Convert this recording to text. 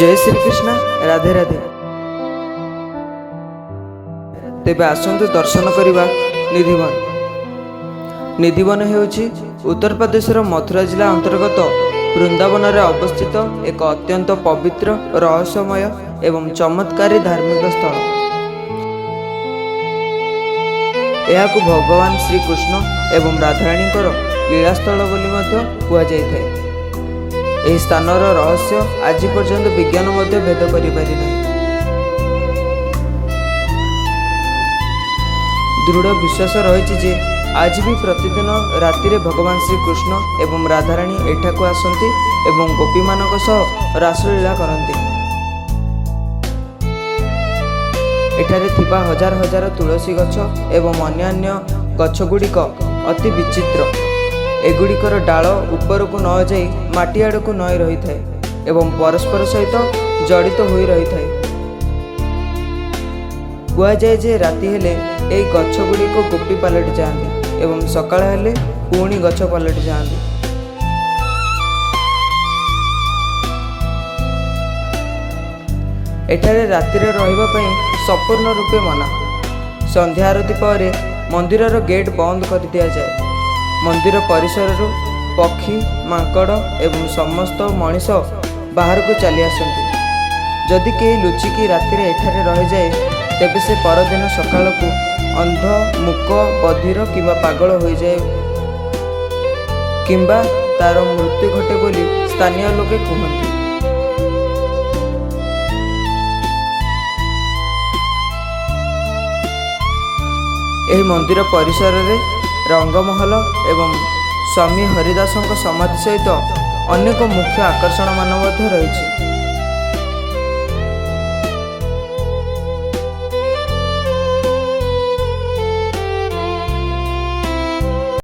जय श्री कृष्ण राधे राधे। तेबे आसंतु दर्शन करवा निधिवन। निधिवन हेउछि उत्तर प्रदेशर मथुरा जिला अंतर्गत वृंदावन रे अवस्थित एक अत्यंत पवित्र रहस्यमय एवं चमत्कारी धार्मिक स्थल। यहाकु भगवान श्री कृष्ण एवं राधाराणीकर लीलास्थल बोली मध्य कुआ जाइथाय। ଏହି ସ୍ଥାନର ରହସ୍ୟ ଆଜି ପର୍ଯ୍ୟନ୍ତ ବିଜ୍ଞାନ ମଧ୍ୟ ଭେଦ କରିପାରିନାହିଁ। ଦୃଢ଼ ବିଶ୍ୱାସ ରହିଛି ଯେ ଆଜି ବି ପ୍ରତିଦିନ ରାତିରେ ଭଗବାନ ଶ୍ରୀକୃଷ୍ଣ ଏବଂ ରାଧାରାଣୀ ଏଠାକୁ ଆସନ୍ତି ଏବଂ ଗୋପୀମାନଙ୍କ ସହ ରାସଲୀଳା କରନ୍ତି। ଏଠାରେ ଥିବା ହଜାର ହଜାର ତୁଳସୀ ଗଛ ଏବଂ ଅନ୍ୟାନ୍ୟ ଗଛଗୁଡ଼ିକ ଅତି ବିଚିତ୍ର। एगुड़िकर डाल उपरकू न जाई माटी आड़कू नई रही थाए एवं परस्पर सहित जड़ित होई रही थाए। कुआ जाए जे राति हेले एई गछ गुड़िक गोपी पलट जाती एवं सकाळ हेले पुणी गछ पलट जाती। एठारे रातिरे रहिबा पई संपूर्ण रूपे मना। संध्या आरती पर मंदिरर गेट बंद कर दिया जाए। मंदिर परिसर पक्षी मांकड़ एवं समस्त मनीष बाहर को चली आसती। जदि कहीं लुचिकी राति एठारे रही जाए तेबे से परदिन सकाळ को अंध मूक बधिर किंबा पागल हो जाए किंबा तार मृत्यु घटे बोली स्थानीय लोके कहते। यह मंदिर परिसर रे रंगमहल एवं स्वामी हरिदासों समाधि सहित अनेक मुख्य आकर्षण मान रही।